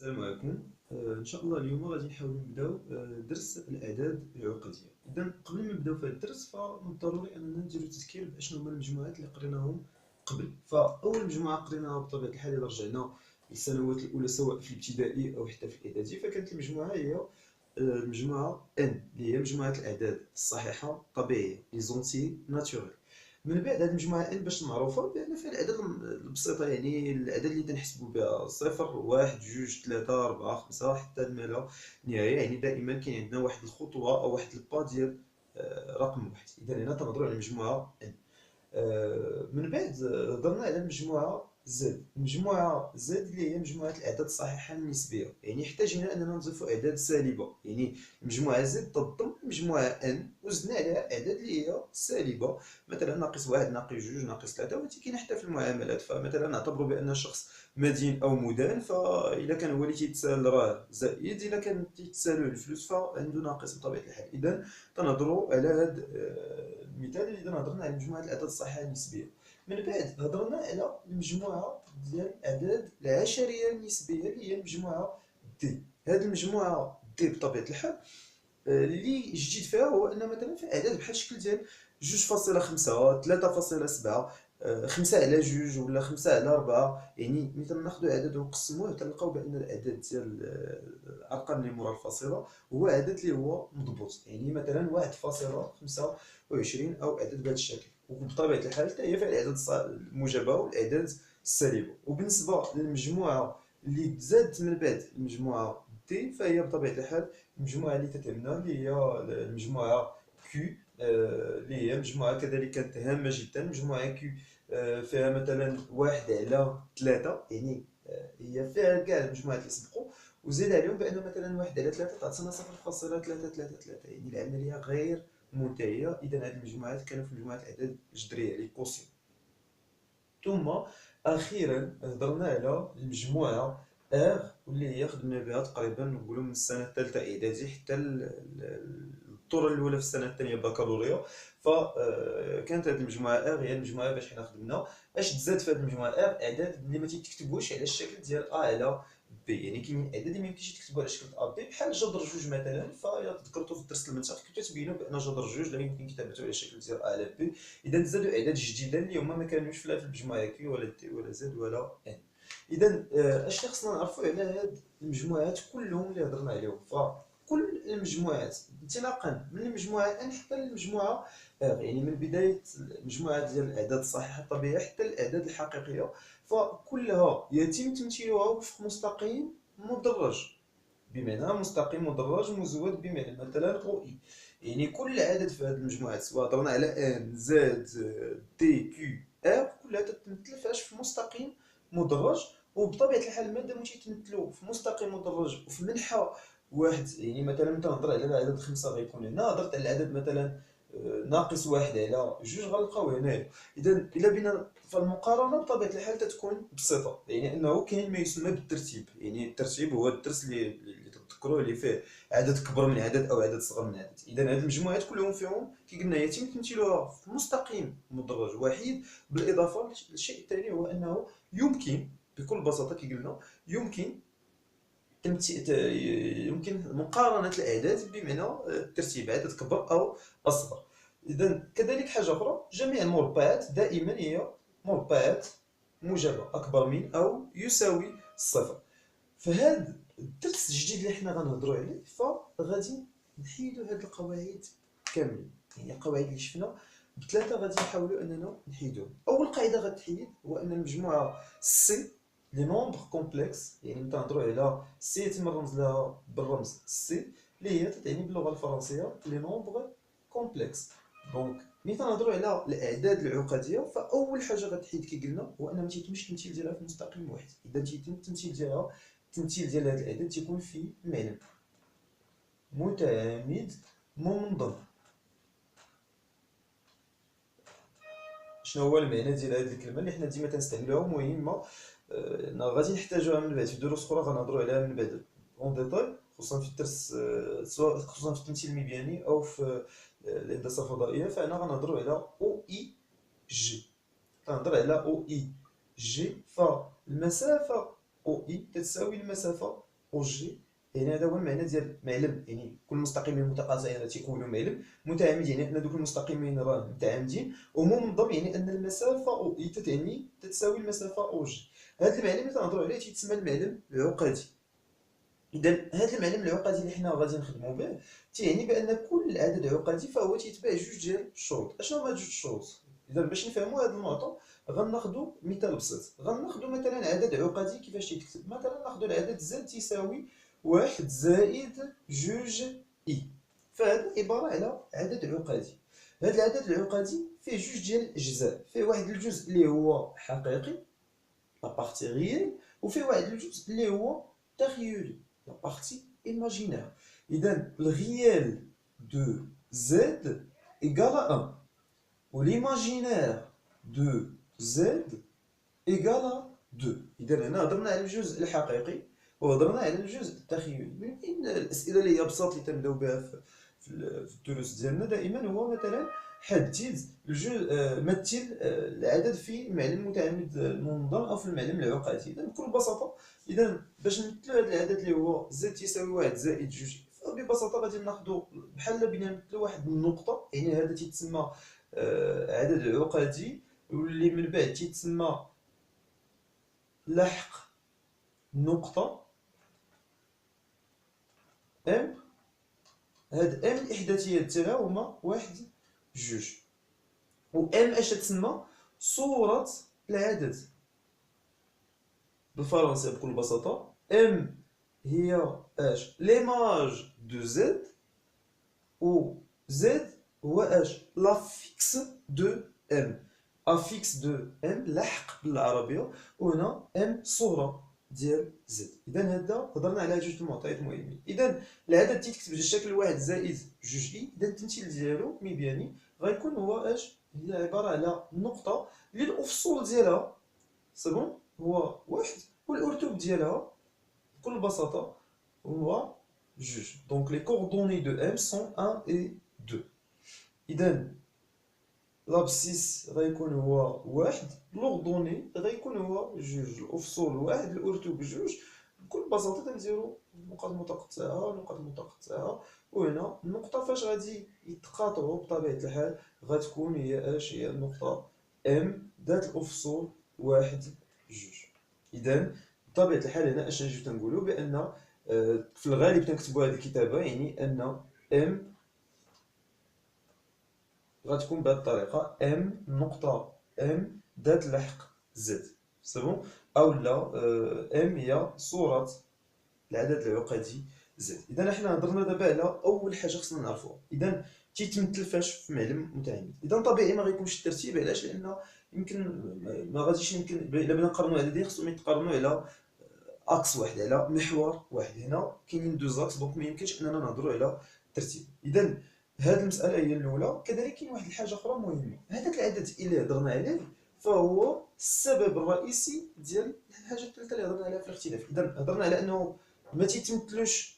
السلام عليكم. ان شاء الله اليوم غادي نحاولوا نبداو درس الاعداد العقديه. اذا قبل ما نبداو في هذا الدرس فمن الضروري اننا نديروا تذكير باشنو هما المجموعات اللي قريناهم قبل. فاول مجموعه قريناها بطبيعه الحال اذا رجعنا للسنوات الاولى سواء في الابتدائي او حتى في الاعدادي، فكانت المجموعه هي المجموعه ان اللي هي مجموعه الاعداد الصحيحه الطبيعيه لي زونتي ناتوريل. من بعد هذه المجموعه ان باش معروفه بان فيها الاعداد البسيطه، يعني الاعداد اللي تنحسبوا بها صفر واحد جوج ثلاثة أربعة خمسة حتى ما لا نهاية. يعني دائما كاين عندنا واحد الخطوة أو واحد البا ديال رقم واحد. إذا هنا تنهضروا على المجموعة n. من بعد هضرنا على المجموعة زد. المجموعة زد اللي هي مجموعة الأعداد الصحيحة النسبية، يعني احتاجنا أننا نضيفوا أعداد سالبة. يعني المجموعة زد تضم المجموعة ان وزدنا عليها أعداد اللي هي سالبة، مثلا ناقص واحد ناقص جوج ناقص ثلاثة. وهذه كاينة حتى في المعاملات، فمثلا نعتبروا بأن شخص مدين أو مدان، فإذا كان هو اللي تيتسال راه زائد، إذا كان تيتسالوه الفلوس فعنده ناقص بطبيعة الحال. إذا تنهضروا على هذا المثال اللي هضرنا على مجموعة الأعداد الصحيحة النسبية. من بعد هضرنا على المجموعة ديال الأعداد العشرية النسبية اللي هي المجموعة دي. هذه المجموعة دي بطبيعة الحال اللي جديد فيها هو أن مثلا في أعداد بحال الشكل ديال 2.5 3.7 5 على 2 ولا 5 على 4. يعني مثلا ناخذ عدد ونقسموه تلقاو بأن العدد ديال الأرقام اللي مورا الفاصلة هو عدد اللي هو مضبوط، يعني مثلا 1.25 أو عدد بهذا الشكل. وبطبيعة الحال حتى هي فيها الأعداد الموجبة والأعداد السالبة. وبالنسبة للمجموعة اللي تزادت من بعد المجموعة دي فهي بطبيعة الحال المجموعة اللي تتبنى اللي هي المجموعة كيو، اللي هي مجموعة كذلك كانت هامة جدا. مجموعة كيو فيها مثلا 1 على 3، يعني هي فيها كاع المجموعات اللي سبقوا، وزيد عليهم بأن مثلا 1 على 3 تعطينا 0.333، يعني العملية غير منتهية. إذا هذه المجموعات كانوا في مجموعة الأعداد الجذرية لي كوسيون. ثم أخيرا هضرنا على المجموعة ار، واللي هي خدمنا بها تقريبا نقولوا من السنة الثالثة إعدادي حتى الدورة الأولى في السنة الثانية بكالوريا. فكانت هذه المجموعة ار هي المجموعة باش حنا خدمنا. اش تزاد في هذه المجموعة ار؟ إعداد اللي ما تيتكتبوش على الشكل ديال أ على بي، يعني كاين إعداد اللي ما يمكنش تكتبوا على شكل أ بي بحال جذر جوج مثلا. فإلا تذكرتوا في الدرس المنسق كنتو تبينوا بأن جذر جوج لا يمكن كتابته على الشكل ديال أ على بي. اذا تزادوا اعداد جديده اللي هما ما كانوش لا في المجموعه كيو ولا دي ولا زد ولا ان. اذا اش اللي خصنا نعرفوا على هاد المجموعات كلهم اللي هضرنا عليهم؟ فكل المجموعات انطلاقا من المجموعه ان حتى المجموعه ار، يعني من بدايه المجموعه ديال الاعداد الصحيحه الطبيعيه حتى الاعداد الحقيقيه، فكلها يتم تمثيلها وفق مستقيم مدرج. بمعنى مستقيم مدرج مزود بمعنى مثلا او اي. يعني كل عدد في هذه المجموعات سواء هضرنا على ان زد دي كيو ار كلها تتمثل فاش في مستقيم مدرج. وبطبيعه الحال مادام تيتمثلوا في مستقيم مدرج وفي منحى واحد، يعني مثلا تنهضر على العدد 5 غيكون هنا، هضرت على العدد مثلا ناقص 1 على 2 غنلقاو هنايا. اذا الا بينا فالمقارنه بطبيعه الحال تتكون بسيطه، يعني انه كاين ما يسمى بالترتيب. يعني الترتيب هو الدرس اللي تذكروه اللي فيه عدد كبر من عدد او عدد صغر من عدد. اذا هذه المجموعات كلهم فيهم كي قلنا يتم تمثيلها في مستقيم مدرج وحيد، بالاضافه للشيء الثاني هو انه يمكن بكل بساطه كي قلنا يمكن يمكن مقارنة الأعداد بمعنى الترتيب عدد كبر أو أصغر. إذا كذلك حاجة أخرى، جميع المربعات دائما هي مربعات موجبة أكبر من أو يساوي صفر. فهذا الدرس الجديد اللي حنا غنهضروا عليه فغادي نحيدوا هاد القواعد كاملين. يعني القواعد اللي شفنا بثلاثة غادي نحاولوا أننا نحيدوهم. أول قاعدة غتحيد هو أن المجموعة سي لي نومبر كومبلكس، يعني تنهضروا على سي يتم الرمز لها بالرمز سي اللي هي تتعني باللغة الفرنسية لي نومبر كومبلكس. دونك ملي تنهضروا على الاعداد العقديه فاول حاجه غتحيد كي قلنا هو ان ما تيتمش التمثيل ديالها في مستقيم واحد. اذا تيتم التمثيل ديالها، التمثيل ديال هذه الاعداد تيكون في معلم متعامد منضم. شنو هو المعنى ديال هذه الكلمه اللي حنا ديما تنستعملوها مهمه؟ غادي نحتاجوها من بعد في دروس اخرى غنهضروا عليها من بعد اون ديتاي، خصوصا في الدرس سواء خصوصا في التمثيل المبياني او في الهندسه الفضائيه. فانا غنهضروا على او اي جي. تنهضر على او اي جي، فالمسافه او اي تساوي المسافه او جي. يعني هذا هو المعنى ديال معلم، يعني كل المستقيمين المتقاطعين تيكونوا معلم. متعامد يعني ان دوك المستقيمين راه متعامدين. ومنظم يعني ان المسافه او اي تتعني تتساوي المسافه او جي. هذا المعلم اللي تنهضروا عليه تيتسمى المعلم العقدي. اذا هذا المعلم العقدي اللي حنا غادي نخدموا به تيعني بان كل عدد عقدي فهو تيتبع جوج ديال الشروط. اشنو هما جوج الشروط؟ اذا باش نفهموا هذا المعطى غناخذوا مثال بسيط. غناخذوا مثلا عدد عقدي كيفاش تيتكتب. مثلا ناخذوا العدد زد تيساوي واحد زائد جوج اي. فهذا عباره على عدد عقدي. هذا العدد العقدي فيه جوج ديال الاجزاء. فيه واحد الجزء اللي هو حقيقي لا بارتي ريال، وفيه واحد الجزء اللي هو تخيلي لا بارتي imaginaire. إذا الريال دو زد إيكال 1 و l'imaginaire دو زد إيكال 2. إذا هنا هضرنا على الجزء الحقيقي وهضرنا على الجزء التخيلي. من بين الأسئلة اللي هي بساط اللي تنبداو بها في الدروس ديالنا دائما هو مثلا حدد مثل العدد في المعلم المتعامد المنظم او في المعلم العقدي. اذا بكل بساطه، اذا باش نمثلوا هذا العدد اللي هو زد تساوي واحد زائد جوج، فببساطه غادي ناخذوا بحال بينا نمثلوا واحد النقطه. يعني هذا تيتسمى عدد عقدي، واللي من بعد تيتسمى لحق نقطه ام. هاد ام الاحداثيات ديالها هما واحد جوج. و ام اش تسمى صورة العدد بالفرنسية بكل بساطة. ام هي اش ليماج دو زد، و زد هو اش لافيكس دو ام. افيكس دو ام لحق بالعربية، وهنا ام صورة ديال زد. اذا هذا هضرنا على جوج المعطيات مهمين. اذا العدد تيتكتب بالشكل واحد زائد جوج اي. اذا التمثيل ديالو ميبياني غيكون هو اش؟ هي عبارة على نقطة اللي الأفصول ديالها سي بون هو واحد، والأرتوب ديالها بكل بساطة هو جوج. دونك لي كوردوني دو ام سون 1 و 2. إذا لابسيس غيكون هو واحد، لوردوني غيكون هو جوج، الأفصول واحد، الأرتوب جوج. بكل بساطة تنديرو نقاط متقطعة نقاط متقطعة. وهنا النقطة فاش غادي يتقاطعو بطبيعة الحال غتكون هي اش؟ هي النقطة ام ذات الأفصول واحد جوج. إذا بطبيعة الحال هنا اش نجيو تنقولو؟ بأن في الغالب تنكتبو هذه الكتابة، يعني أن ام غتكون بهذه الطريقة ام نقطة ام ذات لحق زد. سي بون؟ أو لا ام هي صورة العدد العقدي زد. اذا حنا هضرنا دابا على اول حاجه خصنا نعرفوها. اذا تيتمثل فاش في معلم متعامد. اذا طبيعي ما غيكونش الترتيب. علاش؟ لان يمكن ما غاديش يمكن الا بغينا نقارنوا عددين خصهم يتقارنوا على اكس واحد، على محور واحد. هنا كاينين دوز اكس، دونك ما يمكنش اننا نهضروا على الترتيب. اذا هذه المساله هي الاولى. كذلك كاين واحد الحاجه اخرى مهمه. هذاك العدد اللي هضرنا عليه فهو السبب الرئيسي ديال الحاجه الثالثه اللي هضرنا عليها في الاختلاف. اذا هضرنا على انه ما تيتمثلوش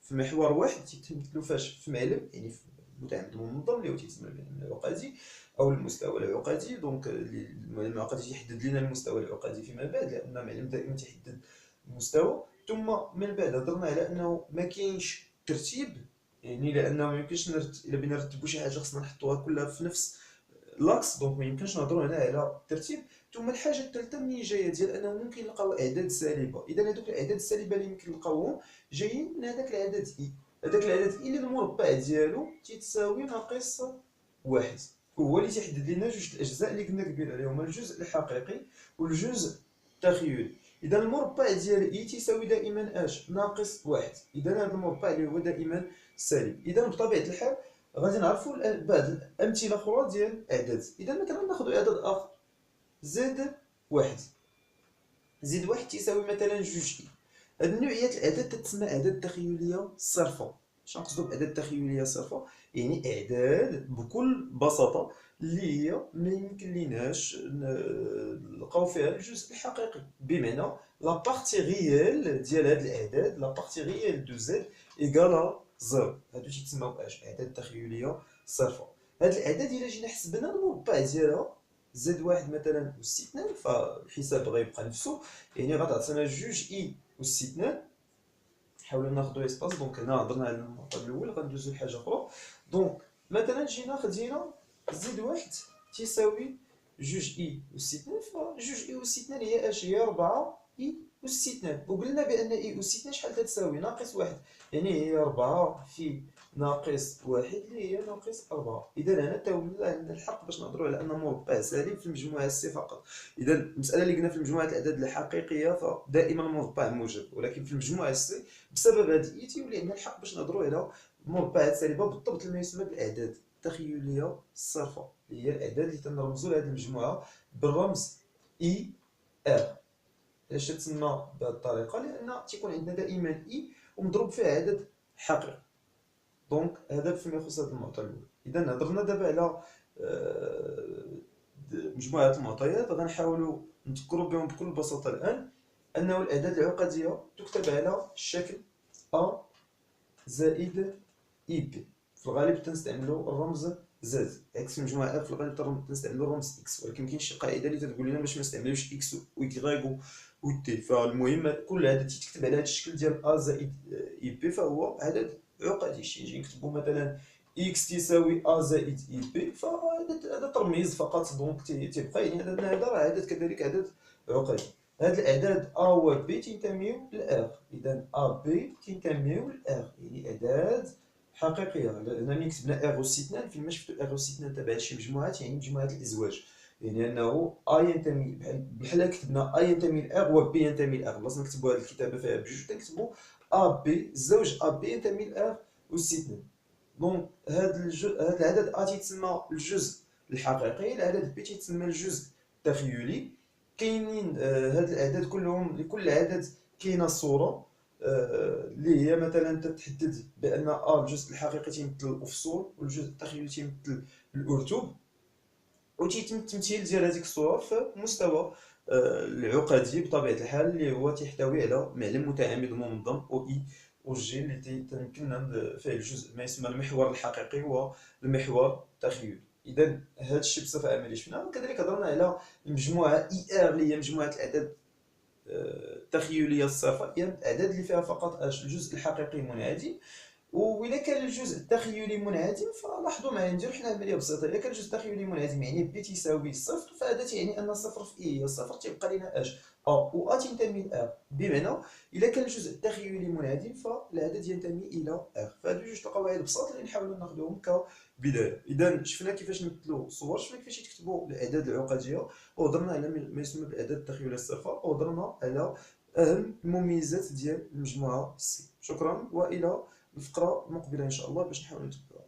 في محور واحد، تيتمثلوا فاش؟ في معلم، يعني في المتعامد المنظم اللي هو تيتسمى المعلم العقدي او المستوى العقدي. دونك المعلم العقدي تيحدد لنا المستوى العقدي فيما بعد، لان المعلم دائما تيحدد المستوى. ثم من بعد هضرنا على انه ما كاينش ترتيب، يعني لانه ما يمكنش الا بغينا نرتبوا شي حاجه خصنا نحطوها كلها في نفس لاكس، دونك ما يمكنش نهضروا هنا على الترتيب. ثم الحاجه الثالثه منين جايه؟ ديال انه ممكن نلقاو اعداد سالبه. اذا هذوك الاعداد السالبه اللي يمكن نلقاوهم جايين من هذاك العدد اي. هذاك العدد اي اللي المربع ديالو تيتساوي ناقص واحد، وهو اللي تيحدد لنا جوج الاجزاء اللي كنا قبيله اللي هما الجزء الحقيقي والجزء التخيلي. اذا المربع ديال اي تيساوي دائما اش؟ ناقص واحد. اذا هذا المربع اللي هو دائما سالب. اذا بطبيعه الحال غادي نعرفوا بعض الامثله اخرى ديال اعداد. اذا مثلا ناخذ عدد اخر زد واحد. زد واحد تيساوي مثلا جوج اي. هاد نوعيه الاعداد تتسمى اعداد تخيليه صرفه. شنو نقصدو باعداد تخيليه صرفه؟ يعني اعداد بكل بساطه اللي هي ما يمكن ليناش نلقاو فيها الجزء الحقيقي. بمعنى لا بارتي ريال ديال هاد الاعداد، لا بارتي ريال دو زد ايكالا زيرو. هادو تيتسماو اش؟ اعداد تخيليه صرفه. هاد الاعداد الا جينا حسبنا المربع ديالها زد واحد مثلا أس 2، فالحساب غيبقى نفسه، يعني غتعطينا جوج اي أس 2 نحاولوا ناخذوا اسباس. دونك هنا هضرنا على المعطى الاول، غندوزو لحاجه اخرى. دونك مثلا جينا خدينا زد واحد تساوي جوج اي أس 2، فجوج اي أس 2 هي اش؟ هي 4 اي أس 2. وقلنا بان اي أس 2 شحال تتساوي؟ ناقص واحد، يعني هي 4 في ناقص واحد اللي هي ناقص 4. اذا هنا تا ولا عندنا الحق باش نهضروا على ان مربع سالب في المجموعه السي فقط. اذا المساله اللي قلنا في المجموعه الاعداد الحقيقيه فدائما مربع موجب، ولكن في المجموعه السي بسبب هذه اي تيولي عندنا الحق باش نهضروا على مربعات سالبه، بالضبط ما يسمى بالاعداد التخيليه الصرفه، اللي هي الاعداد اللي تنرمزوا لهذه المجموعه بالرمز اي ار. علاش تسمى بهذه الطريقه؟ لان تيكون عندنا دائما اي ومضروب فيها عدد حقيقي. دونك هذا فيما يخص هذا المعطى الاول. اذا هضرنا دابا على مجموعه المعطيات، غنحاولوا نذكروا بهم بكل بساطه الان انه الاعداد العقديه تكتب على الشكل ا زائد اي بي. في الغالب تنستعملوا الرمز زد، عكس المجموعه اف في الغالب تنستعملوا الرمز اكس، ولكن كاين شي قاعده اللي تقول لنا باش ما نستعملوش اكس وكغيك وتي. فالمهم كل عدد تيتكتب على هذا الشكل ديال ا زائد اي بي فهو عدد عقدي. شي نجي نكتبوا مثلا اكس تساوي ا زائد اي بي، فهذا ترميز فقط، دونك تيبقى يعني هذا راه عدد كذلك عدد عقدي. هاد الاعداد ا و بي تنتميو لار، اذا ا بي تنتميو لار، يعني اعداد حقيقيه. هنا ملي كتبنا ار اس 2 فين ما شفتوا ار اس 2 تبع شي مجموعات يعني مجموعات الازواج، يعني انه ا ينتمي بحال كتبنا ا ينتمي لار و بي ينتمي لار، بلاصه نكتبوا هذه الكتابه فيها بجوج تنكتبوا ا بي، الزوج ا بي ينتمي لار اس 2. دونك هاد العدد ا تيتسمى الجزء الحقيقي، العدد بي تيتسمى الجزء التخيلي. كاينين هاد الاعداد كلهم، لكل عدد كاينه صوره اللي هي مثلا تتحدد بان الجزء الحقيقي تيمثل الافصول والجزء التخيلي تيمثل الارتوب، وتيتم التمثيل ديال هذيك الصور في مستوى العقدي بطبيعه الحال، اللي هو تيحتوي على معلم متعامد منظم او اي او جي، اللي تيمكننا فيه الجزء ما يسمى المحور الحقيقي والمحور التخيلي. اذا هذا الشيء بصفه عامه شفنا. وكذلك هضرنا على المجموعه اي ار اللي هي مجموعه الاعداد التخيليه الصرفه، هي الاعداد اللي فيها فقط الجزء الحقيقي منعدم. وإلا كان الجزء التخيلي منعدم فلاحظوا معايا نديرو حنا عمليه بسيطه. الا كان الجزء التخيلي منعدم يعني بي تساوي صفر، فهذا تعني ان صفر في اي هي صفر، تيبقى لنا اش ا، و ا تنتمي لار. بمعنى الا كان الجزء التخيلي منعدم فالعدد ينتمي الى ار. فهادو جوج القواعد بساط اللي نحاولوا ناخذوهم كبدايه. اذا شفنا كيفاش نمثلوا صور، شفنا كيفاش يتكتبوا الاعداد العقديه، وهضرنا على ما يسمى بالاعداد التخيليه الصرفه، وهضرنا على اهم المميزات ديال المجموعه سي. شكرا، والى الفقره المقبله ان شاء الله باش نحاول نتبعوها.